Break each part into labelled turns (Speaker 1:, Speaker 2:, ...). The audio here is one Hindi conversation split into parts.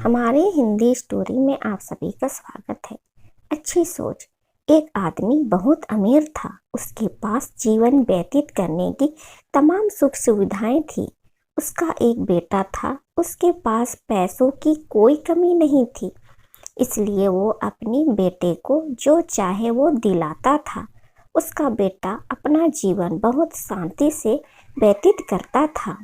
Speaker 1: हमारे हिंदी स्टोरी में आप सभी का स्वागत है। अच्छी सोच। एक आदमी बहुत अमीर था। उसके पास जीवन व्यतीत करने की तमाम सुख सुविधाएं थी। उसका एक बेटा था। उसके पास पैसों की कोई कमी नहीं थी, इसलिए वो अपने बेटे को जो चाहे वो दिलाता था। उसका बेटा अपना जीवन बहुत शांति से व्यतीत करता था।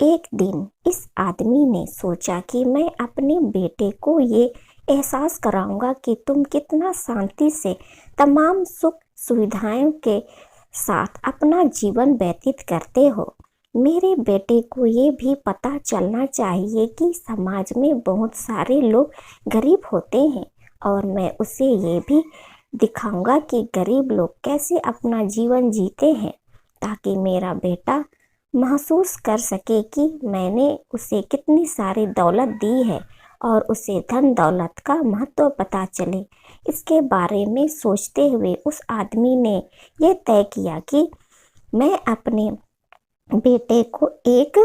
Speaker 1: एक दिन इस आदमी ने सोचा कि मैं अपने बेटे को ये एहसास कराऊंगा कि तुम कितना शांति से तमाम सुख सुविधाओं के साथ अपना जीवन व्यतीत करते हो। मेरे बेटे को ये भी पता चलना चाहिए कि समाज में बहुत सारे लोग गरीब होते हैं, और मैं उसे ये भी दिखाऊंगा कि गरीब लोग कैसे अपना जीवन जीते हैं, ताकि मेरा बेटा महसूस कर सके कि मैंने उसे कितनी सारी दौलत दी है और उसे धन दौलत का महत्व पता चले। इसके बारे में सोचते हुए उस आदमी ने यह तय किया कि मैं अपने बेटे को एक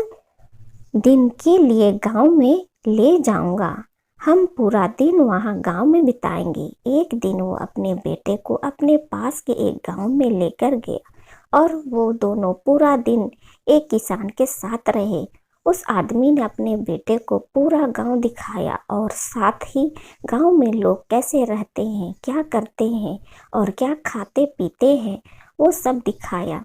Speaker 1: दिन के लिए गांव में ले जाऊंगा। हम पूरा दिन वहां गांव में बिताएंगे। एक दिन वो अपने बेटे को अपने पास के एक गांव में लेकर गया और वो दोनों पूरा दिन एक किसान के साथ रहे। उस आदमी ने अपने बेटे को पूरा गांव दिखाया और साथ ही गांव में लोग कैसे रहते हैं, क्या करते हैं और क्या खाते पीते हैं, वो सब दिखाया।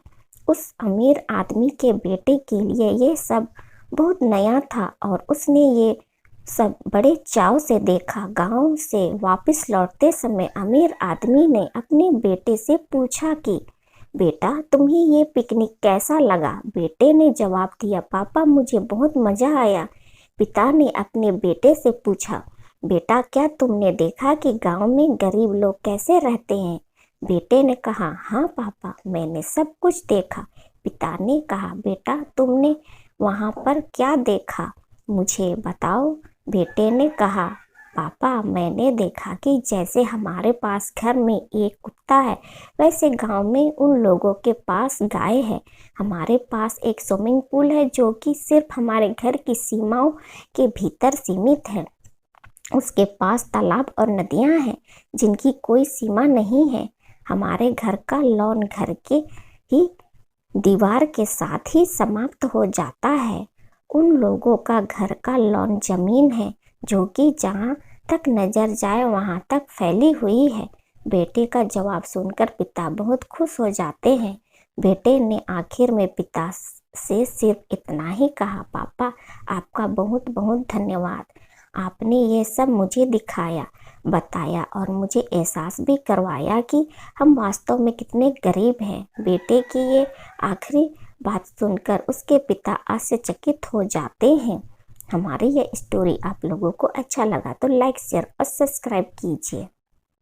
Speaker 1: उस अमीर आदमी के बेटे के लिए ये सब बहुत नया था और उसने ये सब बड़े चाव से देखा। गांव से वापस लौटते समय अमीर आदमी ने अपने बेटे से पूछा कि बेटा, तुम्हें ये पिकनिक कैसा लगा? बेटे ने जवाब दिया, पापा मुझे बहुत मजा आया। पिता ने अपने बेटे से पूछा, बेटा क्या तुमने देखा कि गांव में गरीब लोग कैसे रहते हैं? बेटे ने कहा, हाँ पापा, मैंने सब कुछ देखा। पिता ने कहा, बेटा तुमने वहां पर क्या देखा, मुझे बताओ। बेटे ने कहा, पापा मैंने देखा कि जैसे हमारे पास घर में एक कुत्ता है, वैसे गांव में उन लोगों के पास गाय है। हमारे पास एक स्विमिंग पूल है जो कि सिर्फ हमारे घर की सीमाओं के भीतर सीमित है। उसके पास तालाब और नदियां हैं जिनकी कोई सीमा नहीं है। हमारे घर का लॉन घर के ही दीवार के साथ ही समाप्त हो जाता है। उन लोगों का घर का लॉन जमीन है जो कि जहाँ तक नजर जाए वहां तक फैली हुई है। बेटे का जवाब सुनकर पिता बहुत खुश हो जाते हैं। बेटे ने आखिर में पिता से सिर्फ इतना ही कहा, पापा आपका बहुत बहुत धन्यवाद। आपने ये सब मुझे दिखाया, बताया और मुझे एहसास भी करवाया कि हम वास्तव में कितने गरीब हैं। बेटे की ये आखिरी बात सुनकर उसके पिता आश्चर्यचकित हो जाते हैं। हमारी यह स्टोरी आप लोगों को अच्छा लगा तो लाइक, शेयर और सब्सक्राइब कीजिए।